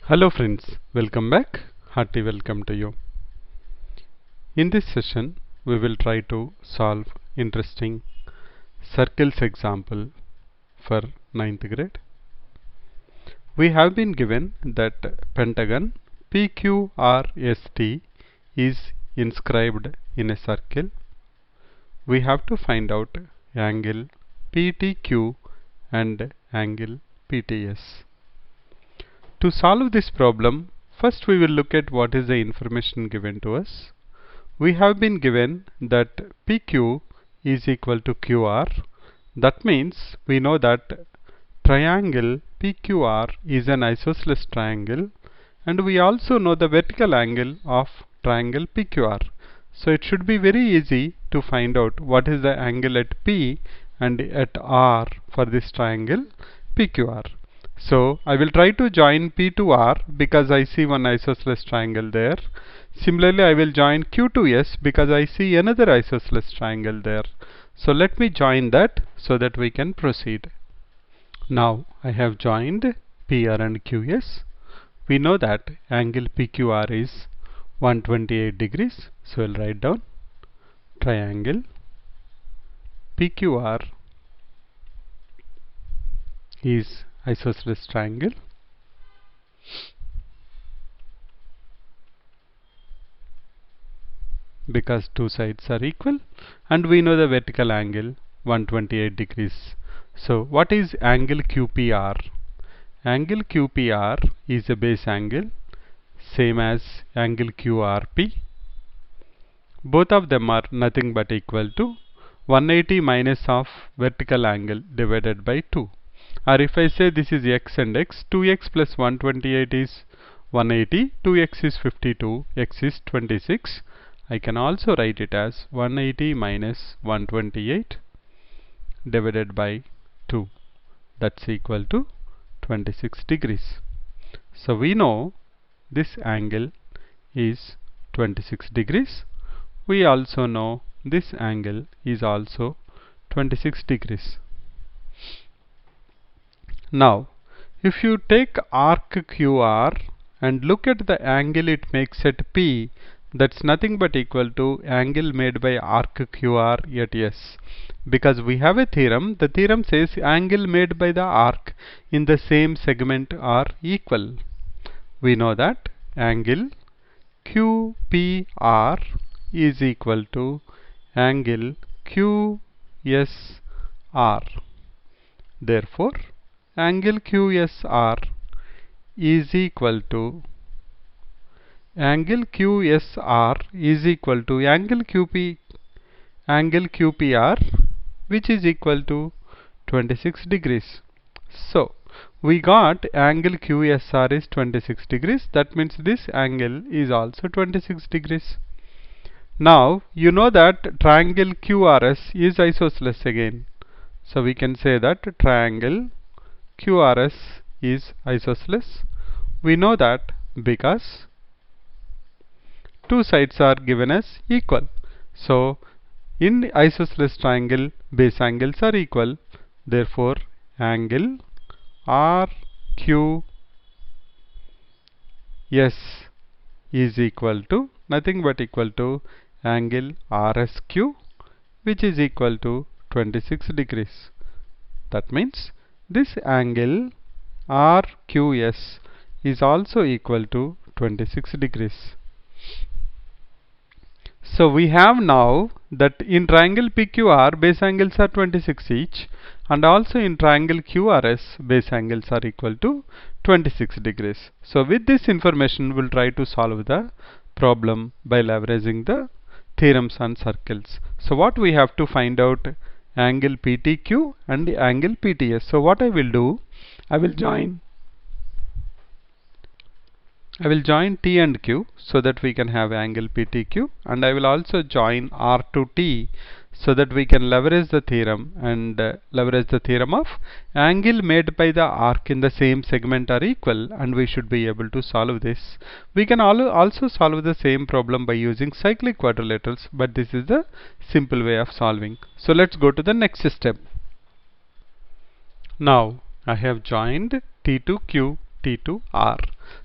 Hello friends, welcome back. Hearty welcome to you. In this session, we will try to solve interesting circles example for ninth grade. We have been given that pentagon PQRST is inscribed in a circle. We have to find out angle PTQ and angle PTS. To solve this problem, first we will look at what is the information given to us. We have been given that PQ is equal to QR. That means we know that triangle PQR is an isosceles triangle, and we also know the vertical angle of triangle PQR. So it should be very easy to find out what is the angle at P and at R for this triangle PQR. So I will try to join P to R because I see one isosceles triangle there. Similarly, I will join Q to S because I see another isosceles triangle there. So let me join that so that we can proceed. Now I have joined PR and QS. We know that angle PQR is 128 degrees. So I'll write down triangle PQR is isosceles triangle because two sides are equal, and we know the vertical angle 128 degrees. So what is angle QPR? Angle QPR is a base angle same as angle QRP. Both of them are nothing but equal to 180 minus of vertical angle divided by 2. Or if I say this is x and x, 2x plus 128 is 180, 2x is 52, x is 26. I can also write it as 180 minus 128 divided by 2. That's equal to 26 degrees. So we know this angle is 26 degrees. We also know this angle is also 26 degrees. Now, if you take arc QR and look at the angle it makes at P, that's nothing but equal to angle made by arc QR at S. Because we have a theorem, the theorem says angle made by the arc in the same segment are equal. We know that angle QPR is equal to angle QSR. Therefore, angle QSR is equal to angle QSR is equal to angle QPR, which is equal to 26 degrees. So we got angle QSR is 26 degrees. That means this angle is also 26 degrees. Now you know that triangle QRS is isosceles again. So we can say that triangle QRS is isosceles. We know that because two sides are given as equal. So in isosceles triangle, base angles are equal. Therefore, angle RQS is equal to nothing but equal to angle RSQ, which is equal to 26 degrees. That means this angle RQS is also equal to 26 degrees. So we have now that in triangle PQR base angles are 26 each, and also in triangle QRS base angles are equal to 26 degrees. So with this information we'll try to solve the problem by leveraging the theorems on circles. So what we have to find out angle PTQ and the angle PTS. So what I will do, I will join T and Q so that we can have angle PTQ, and I will also join R to T so that we can leverage the theorem and leverage the theorem of angle made by the arc in the same segment are equal, and we should be able to solve this. We can also solve the same problem by using cyclic quadrilaterals, but this is the simple way of solving. So let's go to the next step. Now I have joined T to Q, T to R.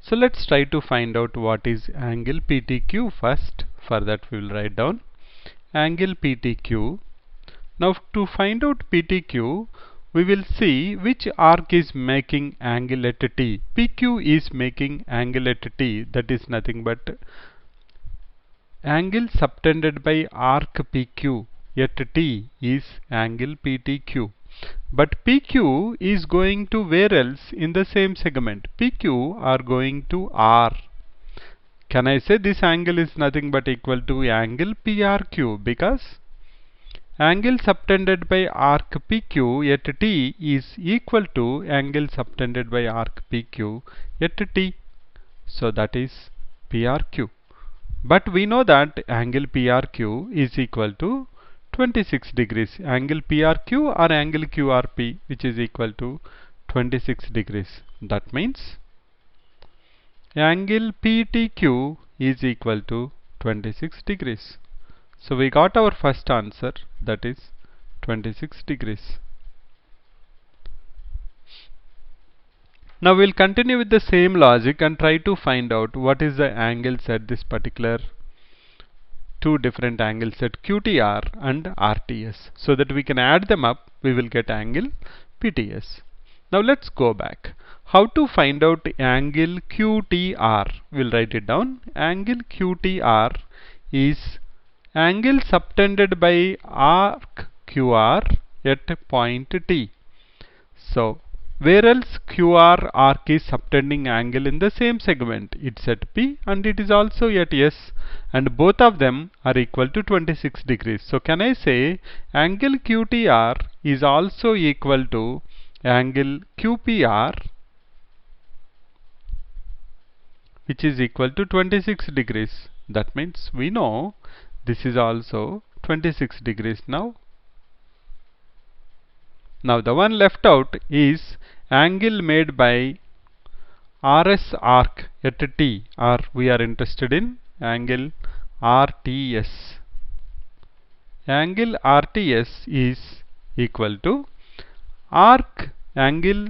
So let's try to find out what is angle PTQ first. For that we will write down angle PTQ. Now to find out PTQ, we will see which arc is making angle at T. PQ is making angle at T, that is nothing but angle subtended by arc PQ at T is angle PTQ. But PQ is going to where else in the same segment? PQ are going to R. Can I say this angle is nothing but equal to angle PRQ, because angle subtended by arc PQ at T is equal to angle subtended by arc PQ at T. So that is PRQ. But we know that angle PRQ is equal to 26 degrees. Angle PRQ or angle QRP, which is equal to 26 degrees. That means angle PTQ is equal to 26 degrees. So we got our first answer, that is 26 degrees. Now we'll continue with the same logic and try to find out what is the angles at this particular two different angles at QTR and RTS. So that we can add them up, we will get angle PTS. Now let's go back. How to find out angle QTR? We'll write it down. Angle QTR is angle subtended by arc QR at point T. So where else QR arc is subtending angle in the same segment? It's at P and it is also at S, and both of them are equal to 26 degrees. So can I say angle QTR is also equal to angle QPR, which is equal to 26 degrees. That means we know this is also 26 degrees now. Now the one left out is angle made by RS arc at T, or we are interested in angle RTS. Angle RTS is equal to angle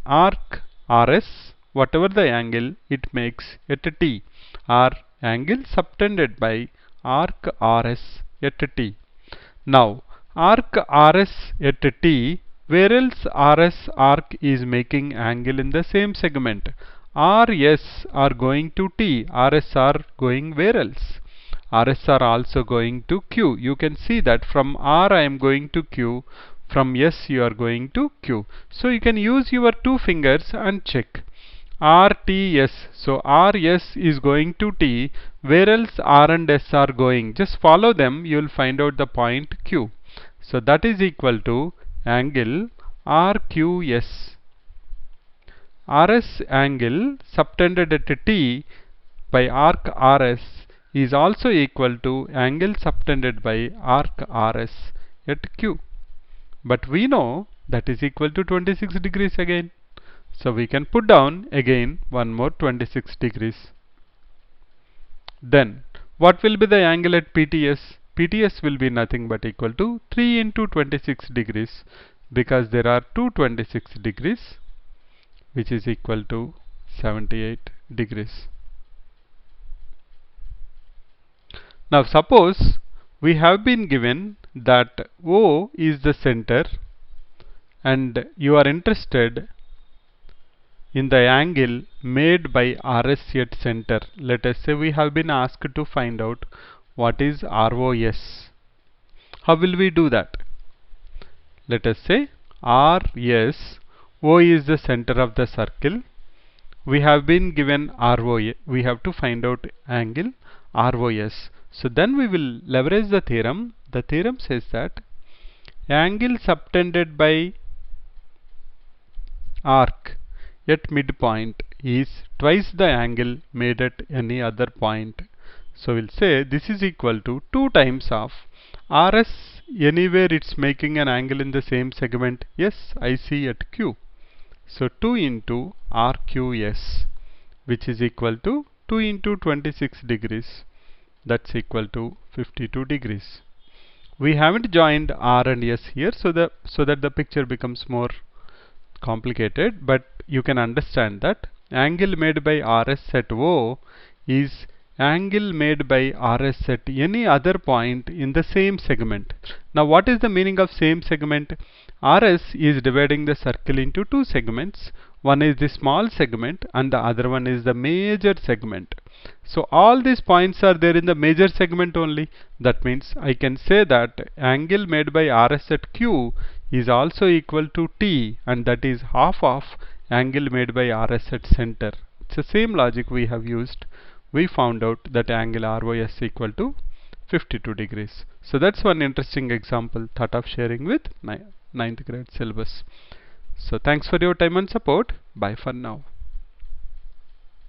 arc RS, whatever the angle it makes at T, or angle subtended by arc RS at T. Now arc RS at T, where else RS arc is making angle in the same segment? RS are going to T, RS are going where else? RS are also going to Q. You can see that from R I am going to Q, from S you are going to Q. So you can use your two fingers and check. RTS, so RS is going to T, where else R and S are going? Just follow them, you will find out the point Q. So that is equal to angle RQS. RS angle subtended at T by arc RS is also equal to angle subtended by arc RS at Q. But we know that is equal to 26 degrees again. So we can put down again one more 26 degrees. Then what will be the angle at PTS? PTS will be nothing but equal to 3 into 26 degrees, because there are two 26 degrees, which is equal to 78 degrees. Now suppose we have been given that O is the center and you are interested in the angle made by RS at center. Let us say we have been asked to find out what is ROS. How will we do that? Let us say RS, O is the center of the circle. We have been given ROA. We have to find out angle ROS. So then we will leverage the theorem. The theorem says that angle subtended by arc at midpoint is twice the angle made at any other point. So we'll say this is equal to 2 times of RS. Anywhere it's making an angle in the same segment. Yes, I see at Q. So 2 into RQS, which is equal to 2 into 26 degrees. That's equal to 52 degrees. We haven't joined R and S here, so that the picture becomes more complicated, but you can understand that angle made by RS at O is angle made by RS at any other point in the same segment. Now what is the meaning of same segment? RS is dividing the circle into two segments. One is the small segment and the other one is the major segment. So all these points are there in the major segment only. That means I can say that angle made by RS at Q is also equal to T, and that is half of angle made by RS at center. It's the same logic we have used. We found out that angle ROS equal to 52 degrees. So that's one interesting example thought of sharing with 9th grade syllabus. So thanks for your time and support. Bye for now.